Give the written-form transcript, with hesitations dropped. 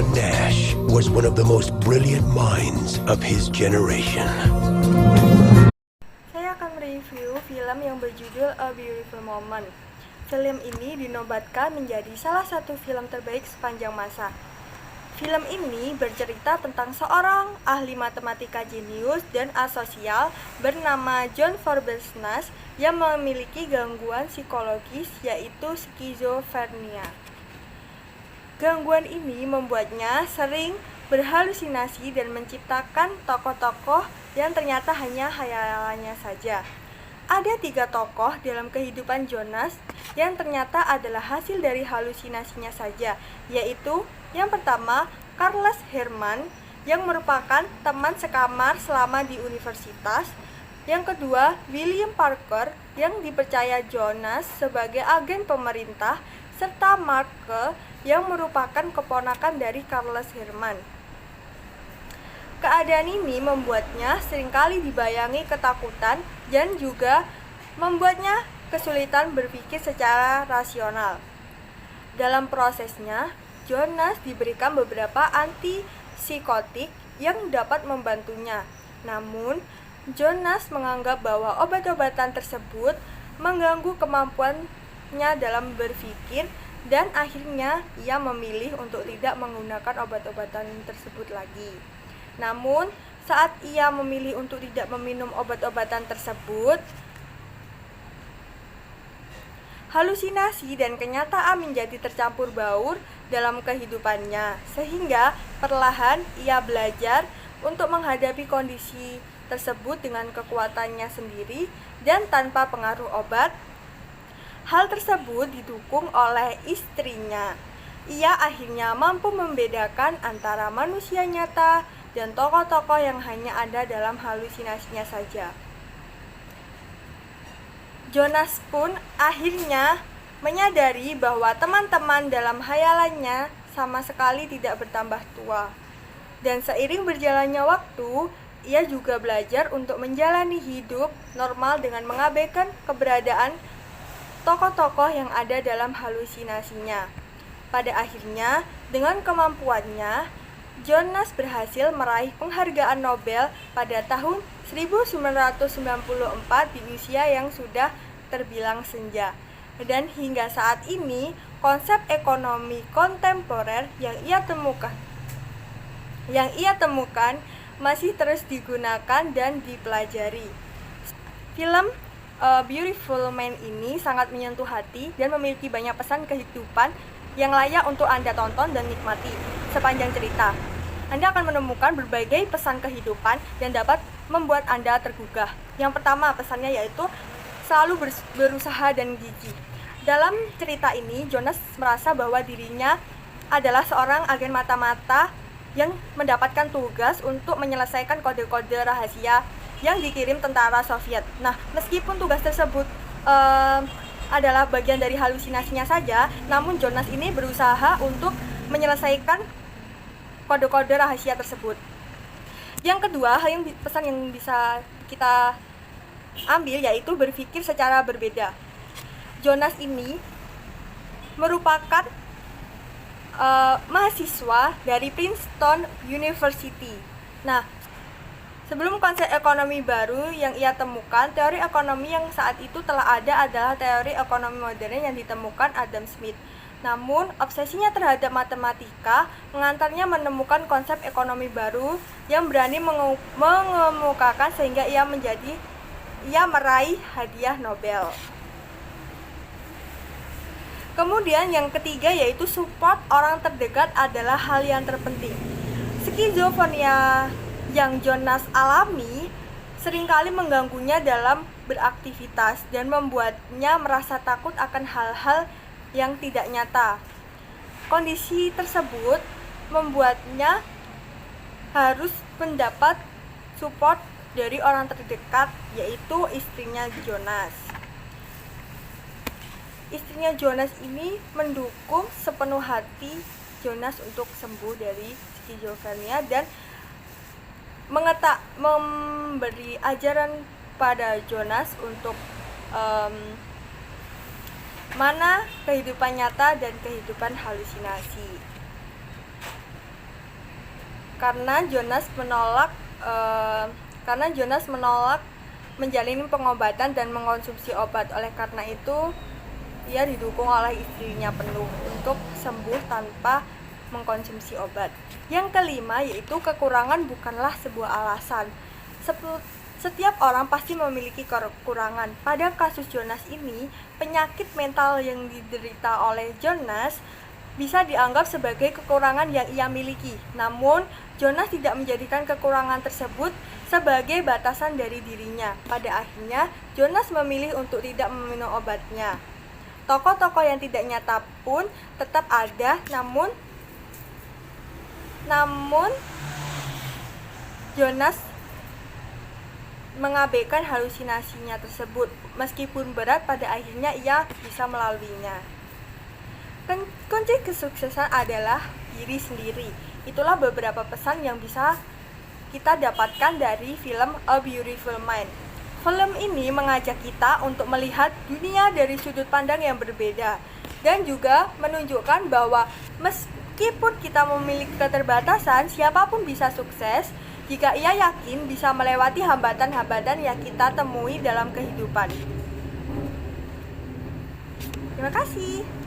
John Nash was one of the most brilliant minds of his generation. Saya akan mereview film yang berjudul A Beautiful Moment. Film ini dinobatkan menjadi salah satu film terbaik sepanjang masa. Film ini bercerita tentang seorang ahli matematika jenius dan asosial bernama John Forbes Nash yang memiliki gangguan psikologis yaitu skizofrenia. Gangguan ini membuatnya sering berhalusinasi dan menciptakan tokoh-tokoh yang ternyata hanya khayalannya saja. Ada 3 tokoh dalam kehidupan Jonas yang ternyata adalah hasil dari halusinasinya saja, yaitu yang pertama, Carlos Herman yang merupakan teman sekamar selama di universitas. Yang kedua, William Parker yang dipercaya Jonas sebagai agen pemerintah, serta Marke yang merupakan keponakan dari Carlos Herman. Keadaan ini membuatnya seringkali dibayangi ketakutan dan juga membuatnya kesulitan berpikir secara rasional. Dalam prosesnya, Jonas diberikan beberapa antipsikotik yang dapat membantunya. Namun, Jonas menganggap bahwa obat-obatan tersebut mengganggu kemampuannya dalam berpikir dan akhirnya ia memilih untuk tidak menggunakan obat-obatan tersebut lagi. Namun, saat ia memilih untuk tidak meminum obat-obatan tersebut, halusinasi dan kenyataan menjadi tercampur baur dalam kehidupannya, sehingga perlahan ia belajar untuk menghadapi kondisi tersebut dengan kekuatannya sendiri dan tanpa pengaruh obat. Hal tersebut didukung oleh istrinya. Ia akhirnya mampu membedakan antara manusia nyata dan tokoh-tokoh yang hanya ada dalam halusinasinya saja. Jonas pun akhirnya menyadari bahwa teman-teman dalam khayalannya sama sekali tidak bertambah tua. Dan seiring berjalannya waktu, ia juga belajar untuk menjalani hidup normal dengan mengabaikan keberadaan tokoh-tokoh yang ada dalam halusinasinya. Pada akhirnya, dengan kemampuannya, Jonas berhasil meraih penghargaan Nobel pada tahun 1994 di usia yang sudah terbilang senja. Dan hingga saat ini, konsep ekonomi kontemporer yang ia temukan masih terus digunakan dan dipelajari. Film A Beautiful Man ini sangat menyentuh hati dan memiliki banyak pesan kehidupan yang layak untuk Anda tonton dan nikmati. Sepanjang cerita, Anda akan menemukan berbagai pesan kehidupan yang dapat membuat Anda tergugah. Yang pertama pesannya yaitu selalu berusaha dan gigih. Dalam cerita ini, Jonas merasa bahwa dirinya adalah seorang agen mata-mata yang mendapatkan tugas untuk menyelesaikan kode-kode rahasia yang dikirim tentara Soviet. Nah, meskipun tugas tersebut adalah bagian dari halusinasinya saja, namun Jonas ini berusaha untuk menyelesaikan kode-kode rahasia tersebut. Yang kedua, pesan yang bisa kita ambil yaitu berpikir secara berbeda. Jonas ini merupakan mahasiswa dari Princeton University. Nah, sebelum konsep ekonomi baru yang ia temukan, teori ekonomi yang saat itu telah ada adalah teori ekonomi modern yang ditemukan Adam Smith. Namun, obsesinya terhadap matematika mengantarnya menemukan konsep ekonomi baru yang berani mengemukakan sehingga ia meraih hadiah Nobel. Kemudian yang ketiga yaitu support orang terdekat adalah hal yang terpenting. Skizofrenia yang Jonas alami seringkali mengganggunya dalam beraktivitas dan membuatnya merasa takut akan hal-hal yang tidak nyata. Kondisi tersebut membuatnya harus mendapat support dari orang terdekat, yaitu istrinya Jonas. Istrinya Jonas ini mendukung sepenuh hati Jonas untuk sembuh dari skizofrenia dan memberi ajaran pada Jonas untuk mana kehidupan nyata dan kehidupan halusinasi. karena Jonas menolak menjalani pengobatan dan mengkonsumsi obat. Oleh karena itu, ia didukung oleh istrinya penuh untuk sembuh tanpa mengkonsumsi obat. Yang kelima yaitu kekurangan bukanlah sebuah alasan. Setiap orang pasti memiliki kekurangan. Pada kasus Jonas ini, penyakit mental yang diderita oleh Jonas bisa dianggap sebagai kekurangan yang ia miliki. Namun, Jonas tidak menjadikan kekurangan tersebut sebagai batasan dari dirinya. Pada akhirnya, Jonas memilih untuk tidak meminum obatnya. Tokoh-tokoh yang tidak nyata pun tetap ada, namun Jonas mengabaikan halusinasinya tersebut. Meskipun berat, pada akhirnya ia bisa melaluinya. Kunci kesuksesan adalah diri sendiri. Itulah beberapa pesan yang bisa kita dapatkan dari film A Beautiful Mind. Film ini mengajak kita untuk melihat dunia dari sudut pandang yang berbeda dan juga menunjukkan bahwa meskipun kita memiliki keterbatasan, siapapun bisa sukses jika ia yakin bisa melewati hambatan-hambatan yang kita temui dalam kehidupan. Terima kasih.